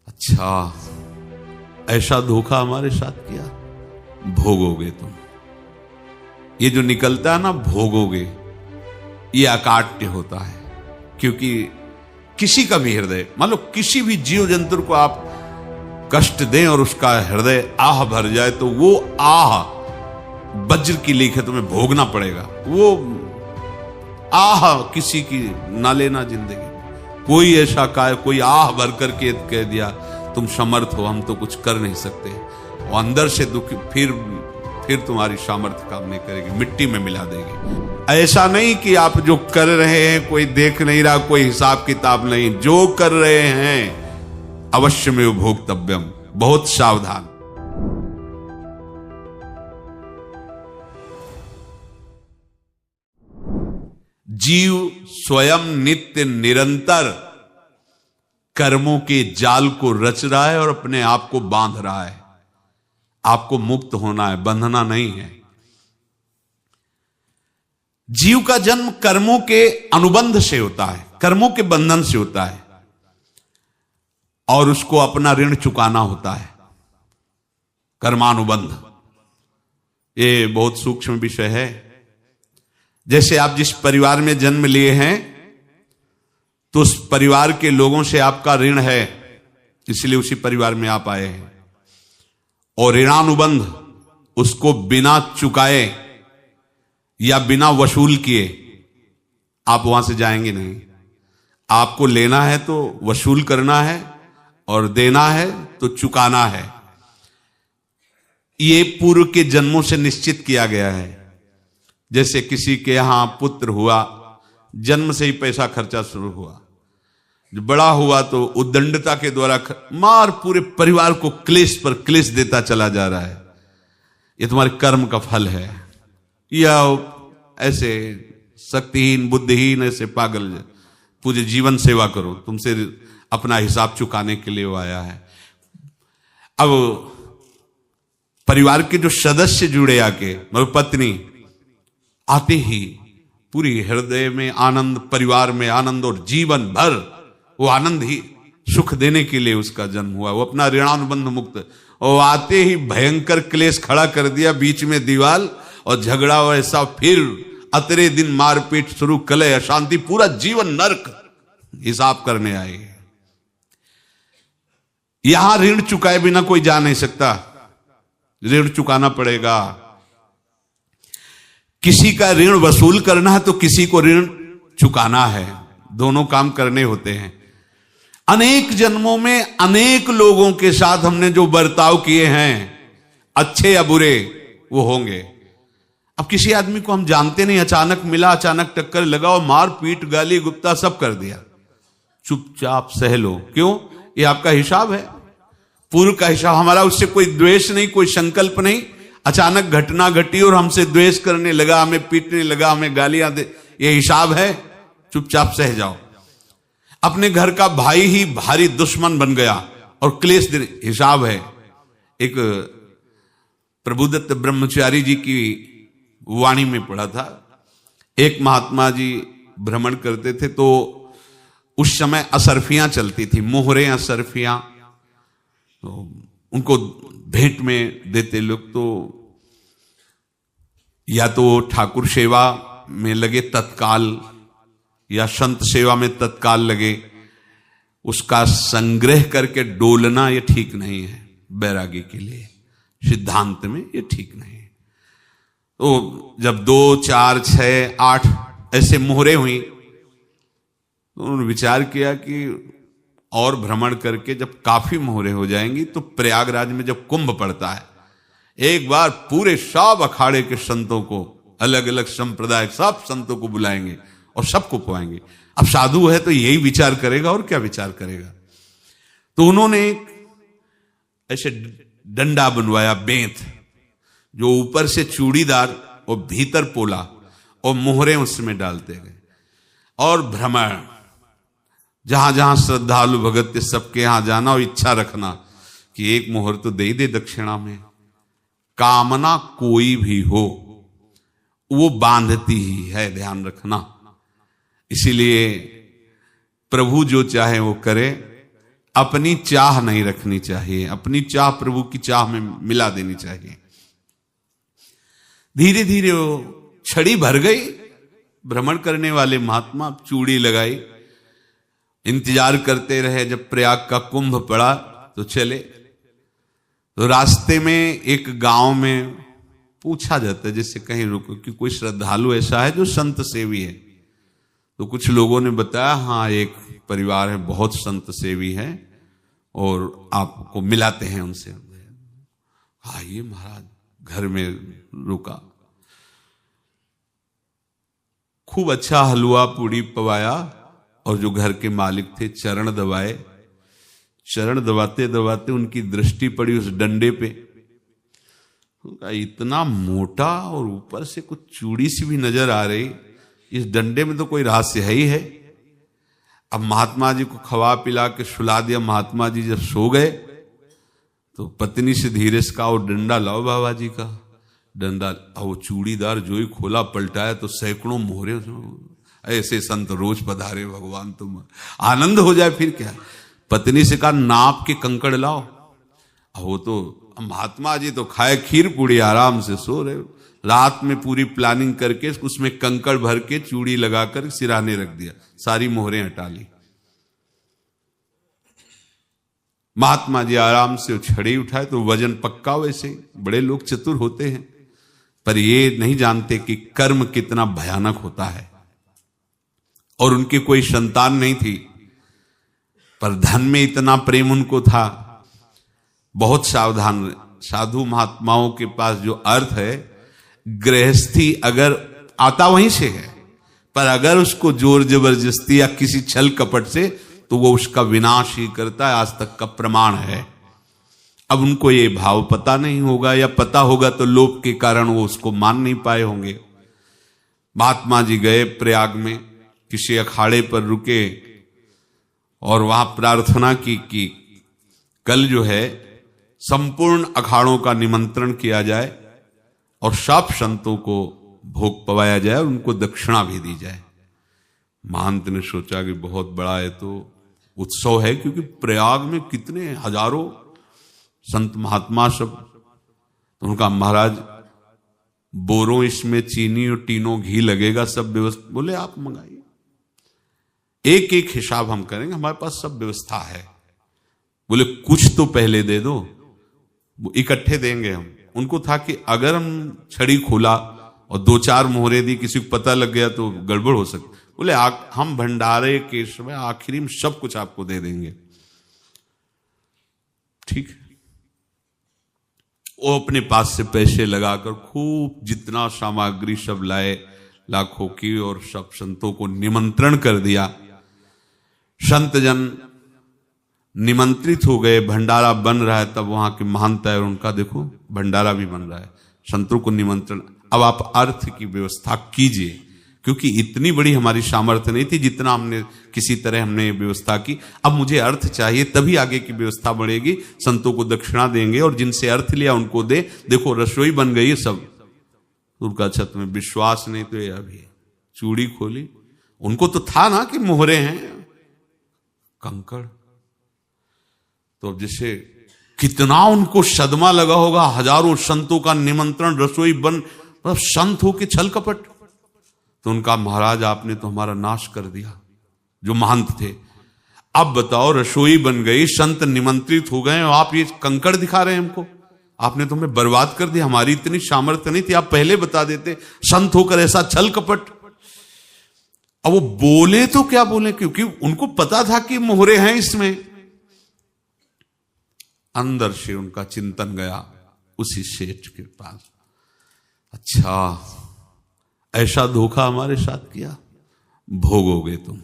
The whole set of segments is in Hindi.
अच्छा, ऐसा धोखा हमारे साथ किया, भोगोगे तुम। ये जो निकलता है ना, भोगोगे, ये अकाट्य होता है। क्योंकि किसी का भी हृदय, मान लो किसी भी जीव जंतु को आप कष्ट दें और उसका हृदय आह भर जाए, तो वो आह वज्र की लीक है, तुम्हें भोगना पड़ेगा। वो आह किसी की ना लेना जिंदगी। कोई ऐसा कोई आह भर करके कह दिया तुम समर्थ हो, हम तो कुछ कर नहीं सकते, और अंदर से दुखी, फिर तुम्हारी सामर्थ्य काम नहीं करेगी, मिट्टी में मिला देगी। ऐसा नहीं कि आप जो कर रहे हैं कोई देख नहीं रहा, कोई हिसाब किताब नहीं, जो कर रहे हैं अवश्य में भोक्तव्यम, बहुत सावधान। जीव स्वयं नित्य निरंतर कर्मों के जाल को रच रहा है और अपने आप को बांध रहा है। आपको मुक्त होना है, बंधना नहीं है। जीव का जन्म कर्मों के अनुबंध से होता है, कर्मों के बंधन से होता है, और उसको अपना ऋण चुकाना होता है। कर्मानुबंध ये बहुत सूक्ष्म विषय है। जैसे आप जिस परिवार में जन्म लिए हैं, तो उस परिवार के लोगों से आपका ऋण है, इसलिए उसी परिवार में आप आए हैं। और ऋणानुबंध, उसको बिना चुकाए या बिना वसूल किए आप वहां से जाएंगे नहीं। आपको लेना है तो वसूल करना है, और देना है तो चुकाना है। ये पूर्व के जन्मों से निश्चित किया गया है। जैसे किसी के यहां पुत्र हुआ, जन्म से ही पैसा खर्चा शुरू हुआ, जो बड़ा हुआ तो उद्दंडता के द्वारा मार पूरे परिवार को क्लेश पर क्लेश देता चला जा रहा है। ये तुम्हारे कर्म का फल है। या ऐसे शक्तिहीन बुद्धिहीन ऐसे पागल पूरे जीवन सेवा करो, तुमसे अपना हिसाब चुकाने के लिए वो आया है। अब परिवार के जो सदस्य जुड़े आके, मतलब पत्नी आते ही पूरी हृदय में आनंद, परिवार में आनंद, और जीवन भर वो आनंद ही सुख देने के लिए उसका जन्म हुआ। वो अपना ऋणानुबंध मुक्त, और आते ही भयंकर क्लेश खड़ा कर दिया, बीच में दीवार और झगड़ा वैसा, फिर अतरे दिन मारपीट शुरू, कलह अशांति, पूरा जीवन नरक हिसाब करने आए। यहां ऋण चुकाए बिना कोई जा नहीं सकता, ऋण चुकाना पड़ेगा। किसी का ऋण वसूल करना है तो किसी को ऋण चुकाना है, दोनों काम करने होते हैं। अनेक जन्मों में अनेक लोगों के साथ हमने जो बर्ताव किए हैं, अच्छे या बुरे, वो होंगे। अब किसी आदमी को हम जानते नहीं, अचानक मिला, अचानक टक्कर लगा और मार पीट गाली गुप्ता सब कर दिया, चुपचाप सह लो। क्यों? ये आपका हिसाब है, पूर्व का हिसाब। हमारा उससे कोई द्वेष नहीं, कोई संकल्प नहीं। अचानक घटना घटी और हमसे द्वेष करने लगा, हमें पीटने लगा, हमें गालियां दे, ये हिसाब है, चुपचाप सह जाओ। अपने घर का भाई ही भारी दुश्मन बन गया और क्लेश दे, हिसाब है। एक प्रभुदत्त ब्रह्मचारी जी की वाणी में पढ़ा था, एक महात्मा जी भ्रमण करते थे, तो उस समय असरफियां चलती थी, मोहरे असरफियां, तो उनको भेंट में देते लोग। तो या तो ठाकुर सेवा में लगे तत्काल, या संत सेवा में तत्काल लगे, उसका संग्रह करके डोलना ये ठीक नहीं है। बैरागी के लिए सिद्धांत में ये ठीक नहीं है। तो जब 2, 4, 6, 8 ऐसे मोहरे हुई, तो उन्होंने विचार किया कि और भ्रमण करके जब काफी मोहरे हो जाएंगी तो प्रयागराज में जब कुंभ पड़ता है, एक बार पूरे सब अखाड़े के संतों को, अलग अलग संप्रदाय सब संतों को बुलाएंगे और सबको पवाएंगे। अब साधु है तो यही विचार करेगा, और क्या विचार करेगा। तो उन्होंने ऐसे डंडा बनवाया, बेंत, जो ऊपर से चूड़ीदार और भीतर पोला, और मोहरे उसमें डालते गए। और भ्रमण, जहां जहां श्रद्धालु भगत थे सबके यहां जाना, और इच्छा रखना कि एक मोहर तो दे दे दक्षिणा में। कामना कोई भी हो वो बांधती ही है, ध्यान रखना। इसीलिए प्रभु जो चाहे वो करे, अपनी चाह नहीं रखनी चाहिए, अपनी चाह प्रभु की चाह में मिला देनी चाहिए। धीरे धीरे वो छड़ी भर गई। भ्रमण करने वाले महात्मा चूड़ी लगाई, इंतजार करते रहे। जब प्रयाग का कुंभ पड़ा तो चले। तो रास्ते में एक गांव में पूछा जाता है, जैसे कहीं रुको कि कोई श्रद्धालु ऐसा है जो संत सेवी है। तो कुछ लोगों ने बताया, हाँ एक परिवार है बहुत संत सेवी है और आपको मिलाते हैं उनसे। आइए महाराज, घर में रुका। खूब अच्छा हलवा पूड़ी पवाया और जो घर के मालिक थे चरण दबाए। चरण दबाते दबाते उनकी दृष्टि पड़ी उस डंडे पे। इतना मोटा और ऊपर से कुछ चूड़ी सी भी नजर आ रही, इस डंडे में तो कोई रहस्य है ही है। अब महात्मा जी को खवा पिला के सुला दिया। महात्मा जी जब सो गए तो पत्नी से धीरे से कहा, वो डंडा लाओ बाबा जी का। डंडा, वो चूड़ीदार जो ही खोला पलटाया तो सैकड़ों मोहरे। ऐसे संत रोज पधारे भगवान, तुम आनंद हो जाए फिर क्या। पत्नी से कहा, नाप के कंकड़ लाओ। वो तो महात्मा जी तो खाए खीर पूड़ी, आराम से सो रहे। रात में पूरी प्लानिंग करके उसमें कंकड़ भर के चूड़ी लगाकर सिराने रख दिया, सारी मोहरें हटा ली। महात्मा जी आराम से छड़ी उठाए तो वजन पक्का। वैसे बड़े लोग चतुर होते हैं, पर ये नहीं जानते कि कर्म कितना भयानक होता है। और उनकी कोई संतान नहीं थी, पर धन में इतना प्रेम उनको था। बहुत सावधान। साधु महात्माओं के पास जो अर्थ है, गृहस्थी अगर आता वहीं से है, पर अगर उसको जोर जबरदस्ती या किसी छल कपट से, तो वो उसका विनाश ही करता है। आज तक का प्रमाण है। अब उनको ये भाव पता नहीं होगा, या पता होगा तो लोभ के कारण वो उसको मान नहीं पाए होंगे। महात्मा जी गए प्रयाग में, किसी अखाड़े पर रुके और वहां प्रार्थना की कि कल जो है संपूर्ण अखाड़ों का निमंत्रण किया जाए और सब संतों को भोग पवाया जाए और उनको दक्षिणा भी दी जाए। महंत ने सोचा कि बहुत बड़ा है तो उत्सव है, क्योंकि प्रयाग में कितने हजारों संत महात्मा सब। तो उनका महाराज बोरों इसमें चीनी और टीनों घी लगेगा, सब व्यवस्था। बोले आप मंगाइए, एक एक हिसाब हम करेंगे, हमारे पास सब व्यवस्था है। बोले कुछ तो पहले दे दो, वो इकट्ठे देंगे हम। उनको था कि अगर हम छड़ी खोला और दो चार मोहरे दी, किसी को पता लग गया तो गड़बड़ हो सकती। बोले हम भंडारे के समय आखिरी में सब कुछ आपको दे देंगे। ठीक है। वो अपने पास से पैसे लगाकर खूब जितना सामग्री सब लाए, लाखों की, और सब संतों को निमंत्रण कर दिया। संत जन निमंत्रित हो गए, भंडारा बन रहा है। तब वहां के महंत है और उनका देखो भंडारा भी बन रहा है, संतों को निमंत्रण। अब आप अर्थ की व्यवस्था कीजिए, क्योंकि इतनी बड़ी हमारी सामर्थ्य नहीं थी जितना हमने किसी तरह हमने व्यवस्था की। अब मुझे अर्थ चाहिए, तभी आगे की व्यवस्था बढ़ेगी। संतों को दक्षिणा देंगे और जिनसे अर्थ लिया उनको दे। देखो रसोई बन गई सब। उनका छत में विश्वास नहीं तो ये अभी चूड़ी खोली। उनको तो था ना कि मोहरे हैं, कंकड़। तो जैसे कितना उनको सदमा लगा होगा। हजारों संतों का निमंत्रण, रसोई बन, मतलब संत हो के छल कपट। तो उनका महाराज आपने तो हमारा नाश कर दिया, जो महंत थे। अब बताओ रसोई बन गई, संत निमंत्रित हो गए और आप ये कंकड़ दिखा रहे हैं हमको। आपने तो हमें बर्बाद कर दिया। हमारी इतनी सामर्थ्य नहीं थी, आप पहले बता देते। संत होकर ऐसा छल कपट। अब वो बोले तो क्या बोले, क्योंकि उनको पता था कि मोहरे हैं इसमें। अंदर से उनका चिंतन गया उसी सेठ के पास, अच्छा ऐसा धोखा हमारे साथ किया, भोगोगे तुम।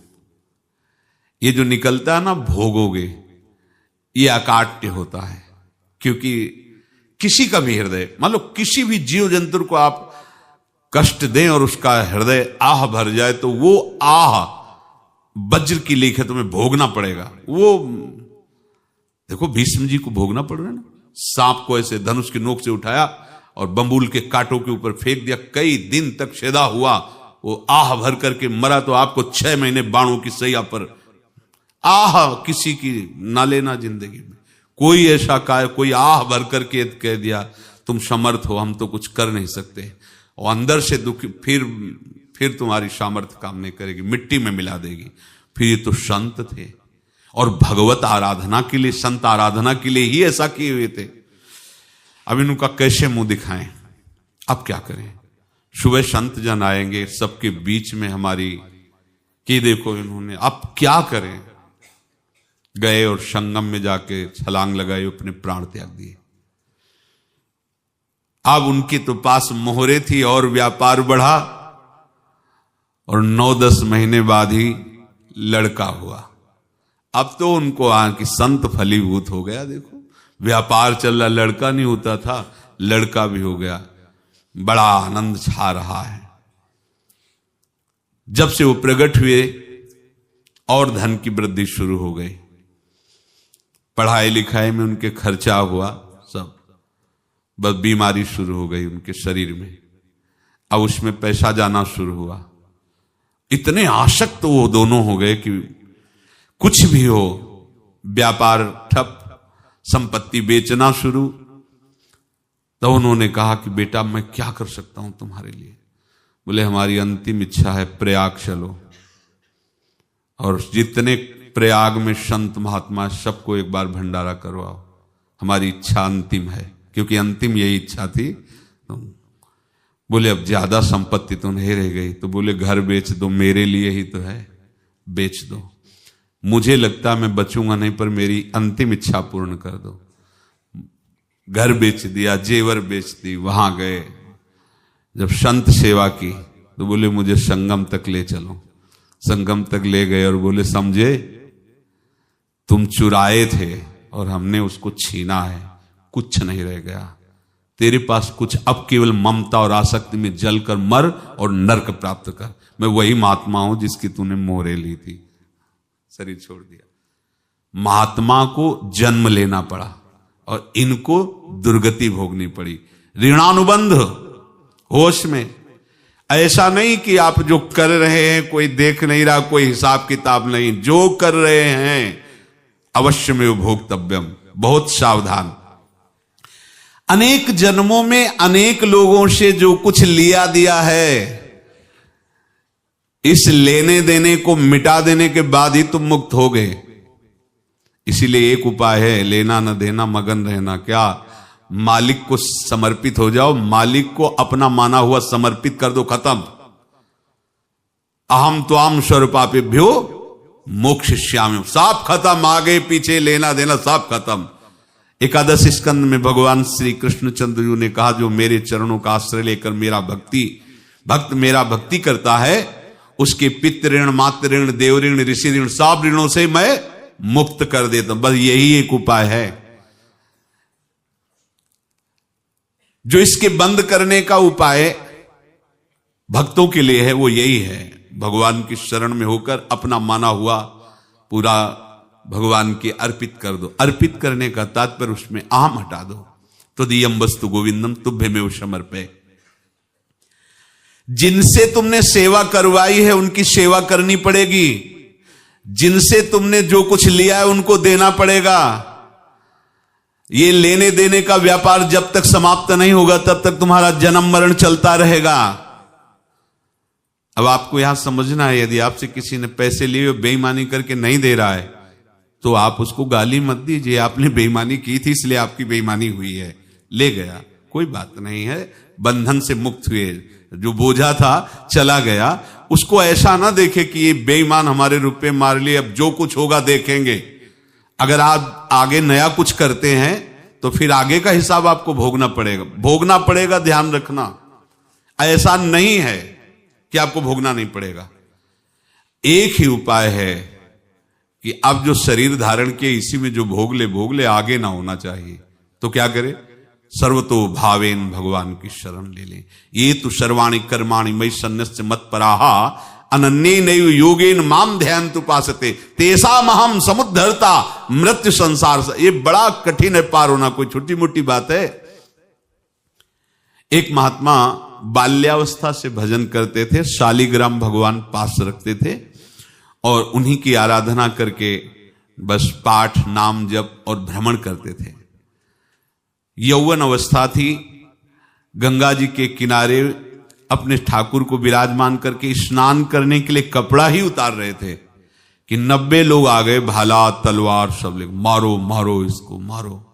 ये जो निकलता है ना भोगोगे, ये अकाट्य होता है। क्योंकि किसी का भी हृदय, मान लो किसी भी जीव जंतु को आप कष्ट दें और उसका हृदय आह भर जाए, तो वो आह वज्र की लेख है, तुम्हें भोगना पड़ेगा। वो देखो भीष्म जी को भोगना पड़ रहा है ना। सांप को ऐसे धनुष की नोक से उठाया और बंबूल के कांटों के ऊपर फेंक दिया, कई दिन तक शेदा हुआ, वो आह भर करके मरा। तो आपको 6 महीने बाणों की सैया पर आह किसी की ना लेना जिंदगी में। कोई ऐसा कोई आह भर करके कह दिया तुम समर्थ हो, हम तो कुछ कर नहीं सकते, और अंदर से दुखी, फिर तुम्हारी सामर्थ्य काम नहीं करेगी, मिट्टी में मिला देगी। फिर ये तो संत थे और भगवत आराधना के लिए, संत आराधना के लिए ही ऐसा किए हुए थे। अब इनका कैसे मुंह दिखाएं, अब क्या करें। सुबह संत जन आएंगे, सबके बीच में हमारी कि देखो इन्होंने, अब क्या करें। गए और संगम में जाके छलांग लगाई, अपने प्राण त्याग दिए। अब उनके तो पास मोहरे थी और व्यापार बढ़ा, और 9-10 महीने बाद ही लड़का हुआ। अब तो उनको कि संत फलीभूत हो गया। देखो व्यापार चल रहा, लड़का नहीं होता था, लड़का भी हो गया, बड़ा आनंद छा रहा है। जब से वो प्रकट हुए और धन की वृद्धि शुरू हो गई, पढ़ाई लिखाई में उनके खर्चा हुआ सब, बस बीमारी शुरू हो गई उनके शरीर में। अब उसमें पैसा जाना शुरू हुआ। इतने आसक्त तो वो दोनों हो गए कि कुछ भी हो, व्यापार ठप, संपत्ति बेचना शुरू। तो उन्होंने कहा कि बेटा मैं क्या कर सकता हूं तुम्हारे लिए। बोले हमारी अंतिम इच्छा है प्रयाग चलो, और जितने प्रयाग में संत महात्मा सबको एक बार भंडारा करवाओ, हमारी इच्छा अंतिम है, क्योंकि अंतिम यही इच्छा थी। तो बोले अब ज्यादा संपत्ति तो नहीं रह गई, तो बोले घर बेच दो, मेरे लिए ही तो है, बेच दो। मुझे लगता मैं बचूंगा नहीं, पर मेरी अंतिम इच्छा पूर्ण कर दो। घर बेच दिया, जेवर बेच दी। वहां गए, जब संत सेवा की तो बोले मुझे संगम तक ले चलो। संगम तक ले गए और बोले समझे तुम चुराए थे और हमने उसको छीना है, कुछ नहीं रह गया तेरे पास कुछ, अब केवल ममता और आसक्ति में जलकर मर और नरक प्राप्त कर। मैं वही महात्मा हूं जिसकी तूने मोहरे ली थी, शरीर छोड़ दिया। महात्मा को जन्म लेना पड़ा और इनको दुर्गति भोगनी पड़ी। ऋणानुबंध होश में, ऐसा नहीं कि आप जो कर रहे हैं कोई देख नहीं रहा, कोई हिसाब किताब नहीं, जो कर रहे हैं अवश्य में भोक्तव्यम, बहुत सावधान। अनेक जन्मों में अनेक लोगों से जो कुछ लिया दिया है, इस लेने देने को मिटा देने के बाद ही तुम मुक्त हो गए। इसीलिए एक उपाय है, लेना न देना मगन रहना। क्या? मालिक को समर्पित हो जाओ, मालिक को अपना माना हुआ समर्पित कर दो, खत्म। अहम त्वाम स्वरूपापेभ्यो मोक्षयिष्यामि, सब खत्म। आगे पीछे लेना देना सब खत्म। एकादश स्कंद में भगवान श्री कृष्णचंद्र जी ने कहा जो मेरे चरणों का आश्रय लेकर भक्त मेरा भक्ति करता है, उसके पितृ ऋण, मातृ ऋण, देव ऋण, ऋषि ऋण, सब ऋणों से मैं मुक्त कर देता हूं। बस यही एक उपाय है जो इसके बंद करने का उपाय भक्तों के लिए है, वो यही है, भगवान की शरण में होकर अपना माना हुआ पूरा भगवान के अर्पित कर दो। अर्पित करने का तात्पर्य उसमें अहम हटा दो। तो दियम वस्तु गोविंदम तुभ्यमेव समर्पये। जिनसे तुमने सेवा करवाई है उनकी सेवा करनी पड़ेगी, जिनसे तुमने जो कुछ लिया है उनको देना पड़ेगा। ये लेने देने का व्यापार जब तक समाप्त नहीं होगा तब तक तुम्हारा जन्म मरण चलता रहेगा। अब आपको यहां समझना है, यदि आपसे किसी ने पैसे लिए बेईमानी करके नहीं दे रहा है तो आप उसको गाली मत दीजिए, आपने बेईमानी की थी इसलिए आपकी बेईमानी हुई है, ले गया, कोई बात नहीं है, बंधन से मुक्त हुए, जो बोझा था चला गया। उसको ऐसा ना देखे कि ये बेईमान हमारे रुपए मार लिए, अब जो कुछ होगा देखेंगे। अगर आप आगे नया कुछ करते हैं तो फिर आगे का हिसाब आपको भोगना पड़ेगा, ध्यान रखना। ऐसा नहीं है कि आपको भोगना नहीं पड़ेगा। एक ही उपाय है कि अब जो शरीर धारण किए इसी में जो भोग ले, आगे ना होना चाहिए। तो क्या करे? सर्वतो भावेन भगवान की शरण ले ले। ये तो सर्वाणि कर्माणि मयि सन्न्यस्य मत्पराहा अनन्ये नैव योगेन माम ध्यायन्तु उपासते तेषाम् अहं समुद्धर्ता मृत्यु संसार से। ये बड़ा कठिन है पार होना, कोई छोटी मोटी बात है। एक महात्मा बाल्यावस्था से भजन करते थे, शालिग्राम भगवान पास रखते थे और उन्हीं की आराधना करके बस पाठ नाम जप और भ्रमण करते थे। यौवन अवस्था थी, गंगा जी के किनारे अपने ठाकुर को विराजमान करके स्नान करने के लिए कपड़ा ही उतार रहे थे कि 90 लोग आ गए, भाला तलवार सब ले, मारो मारो इसको मारो,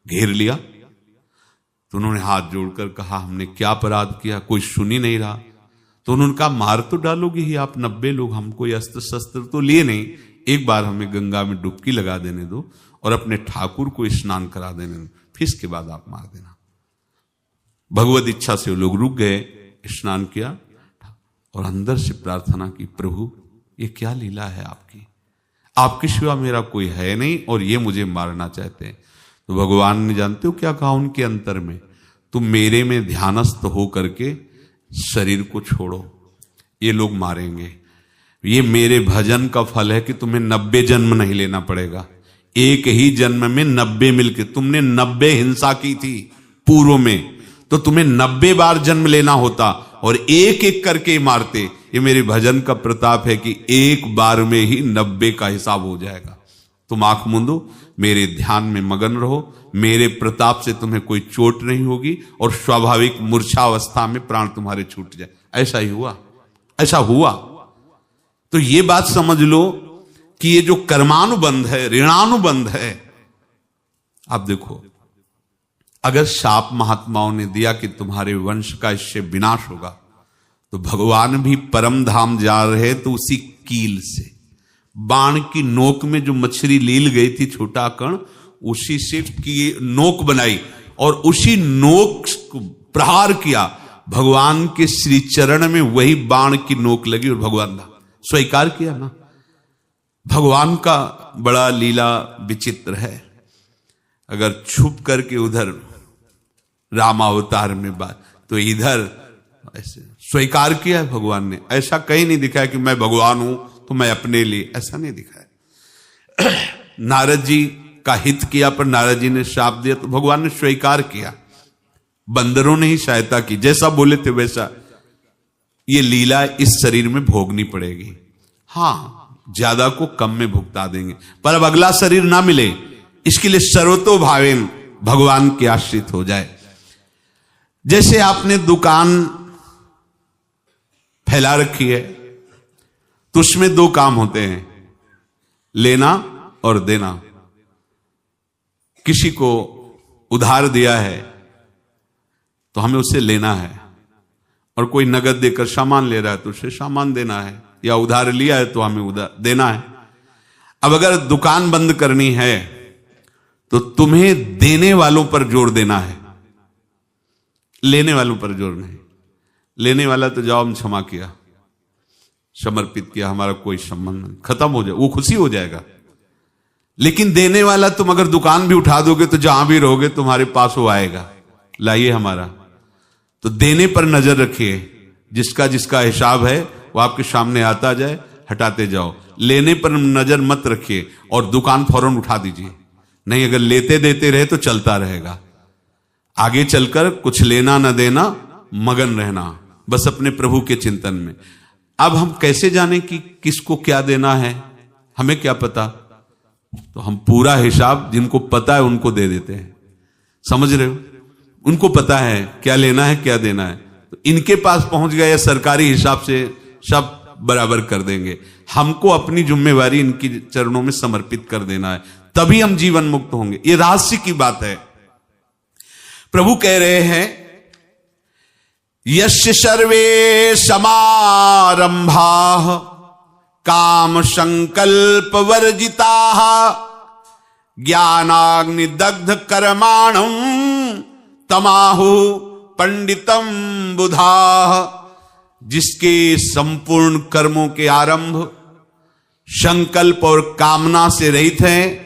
घेर लिया। तो उन्होंने हाथ जोड़कर कहा हमने क्या अपराध किया, कोई सुन ही नहीं रहा। तो उन्होंने कहा मार तो डालोगे ही आप 90 लोग, हम कोई अस्त्र शस्त्र तो लिए नहीं, एक बार हमें गंगा में डुबकी लगा देने दो और अपने ठाकुर को स्नान करा देने दो, फिर इसके बाद आप मार देना। भगवत इच्छा से वो लोग रुक गए, स्नान किया और अंदर से प्रार्थना की, प्रभु ये क्या लीला है आपकी, आपके सिवा मेरा कोई है नहीं और ये मुझे मारना चाहते हैं। तो भगवान ने जानते हो क्या कहा उनके अंतर में, तुम मेरे में ध्यानस्थ हो करके शरीर को छोड़ो, ये लोग मारेंगे, ये मेरे भजन का फल है कि तुम्हें 90 जन्म नहीं लेना पड़ेगा, एक ही जन्म में 90 मिलके, तुमने 90 हिंसा की थी पूर्व में, तो तुम्हें 90 बार जन्म लेना होता और एक एक करके मारते। ये मेरे भजन का प्रताप है कि एक बार में ही 90 का हिसाब हो जाएगा। तुम आंख मूंदो, मेरे ध्यान में मगन रहो, मेरे प्रताप से तुम्हें कोई चोट नहीं होगी और स्वाभाविक मूर्छावस्था में प्राण तुम्हारे छूट जाए। ऐसा ही हुआ, ऐसा हुआ। तो ये बात समझ लो कि ये जो कर्मानुबंध है, ऋणानुबंध है। आप देखो, अगर शाप महात्माओं ने दिया कि तुम्हारे वंश का इससे विनाश होगा, तो भगवान भी परम धाम जा रहे तो उसी कील से, बाण की नोक में जो मछली लील गई थी छोटा कण, उसी से की नोक बनाई और उसी नोक को प्रहार किया, भगवान के श्री चरण में वही बाण की नोक लगी और भगवान ने स्वीकार किया ना। भगवान का बड़ा लीला विचित्र है। अगर छुप करके उधर रामावतार में बात, तो इधर ऐसे स्वीकार किया है भगवान ने। ऐसा कहीं नहीं दिखाया कि मैं भगवान हूं तो मैं अपने लिए, ऐसा नहीं दिखाया। नारद जी का हित किया पर नारद जी ने शाप दिया तो भगवान ने स्वीकार किया। बंदरों ने ही सहायता की, जैसा बोले थे वैसा। ये लीला इस शरीर में भोगनी पड़ेगी। हाँ, ज्यादा को कम में भुगता देंगे, पर अब अगला शरीर ना मिले, इसके लिए सर्वतो भावेन भगवान के आश्रित हो जाए। जैसे आपने दुकान फैला रखी है तो उसमें दो काम होते हैं, लेना और देना। किसी को उधार दिया है तो हमें उससे लेना है, और कोई नगद देकर सामान ले रहा है तो उससे सामान देना है, या उधार लिया है तो हमें उधार देना है। अब अगर दुकान बंद करनी है तो तुम्हें देने वालों पर जोर देना है, लेने वालों पर जोर नहीं। लेने वाला तो जाओ हम क्षमा किया, समर्पित किया, हमारा कोई संबंध नहीं, खत्म हो जाए, वो खुशी हो जाएगा। लेकिन देने वाला तुम अगर दुकान भी उठा दोगे तो जहां भी रहोगे तुम्हारे पास वो आएगा, लाइए हमारा। तो देने पर नजर रखिए, जिसका जिसका हिसाब है वो आपके सामने आता जाए, हटाते जाओ। लेने पर नजर मत रखिए और दुकान फौरन उठा दीजिए, नहीं अगर लेते देते रहे तो चलता रहेगा। आगे चलकर कुछ लेना न देना, मगन रहना बस अपने प्रभु के चिंतन में। अब हम कैसे जाने कि किसको क्या देना है, हमें क्या पता? तो हम पूरा हिसाब जिनको पता है उनको दे देते हैं, समझ रहे हो? उनको पता है क्या लेना है क्या देना है, तो इनके पास पहुंच गए या सरकारी हिसाब से सब बराबर कर देंगे। हमको अपनी जिम्मेवारी इनकी चरणों में समर्पित कर देना है, तभी हम जीवन मुक्त होंगे। ये रहस्य की बात है। प्रभु कह रहे हैं, यस्य सर्वे समारंभाः काम संकल्प वर्जिताः ज्ञानाग्नि दग्ध कर्माणं तमाहु पंडितम बुधाः। जिसके संपूर्ण कर्मों के आरंभ संकल्प और कामना से रहित हैं,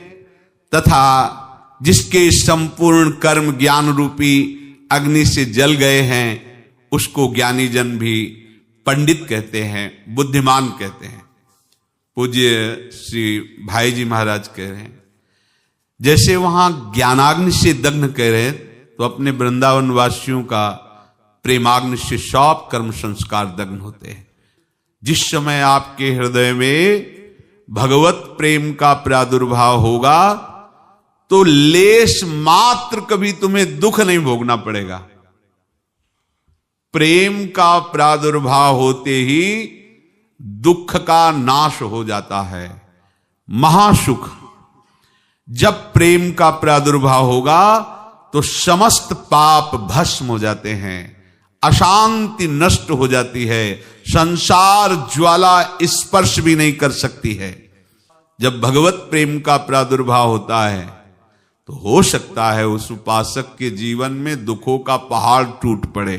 तथा जिसके संपूर्ण कर्म ज्ञान रूपी अग्नि से जल गए हैं, उसको ज्ञानी जन भी पंडित कहते हैं, बुद्धिमान कहते हैं। पूज्य श्री भाई जी महाराज कह रहे हैं, जैसे वहां ज्ञानाग्नि से दग्न कह रहे हैं, तो अपने वृंदावन वासियों का प्रेमाग्नि से सब कर्म संस्कार दग्न होते हैं। जिस समय आपके हृदय में भगवत प्रेम का प्रादुर्भाव होगा तो लेश मात्र कभी तुम्हें दुख नहीं भोगना पड़ेगा। प्रेम का प्रादुर्भाव होते ही दुख का नाश हो जाता है, महासुख। जब प्रेम का प्रादुर्भाव होगा तो समस्त पाप भस्म हो जाते हैं, अशांति नष्ट हो जाती है, संसार ज्वाला स्पर्श भी नहीं कर सकती है। जब भगवत प्रेम का प्रादुर्भाव होता है तो हो सकता है उस उपासक के जीवन में दुखों का पहाड़ टूट पड़े,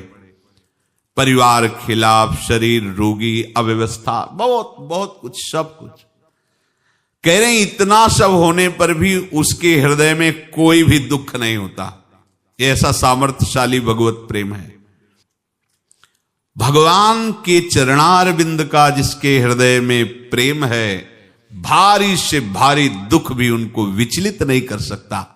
परिवार खिलाफ, शरीर रोगी, अव्यवस्था, बहुत बहुत कुछ, सब कुछ। कह रहे हैं इतना सब होने पर भी उसके हृदय में कोई भी दुख नहीं होता। ऐसा सामर्थ्यशाली भगवत प्रेम है। भगवान के चरणारविंद का जिसके हृदय में प्रेम है, भारी से भारी दुख भी उनको विचलित नहीं कर सकता।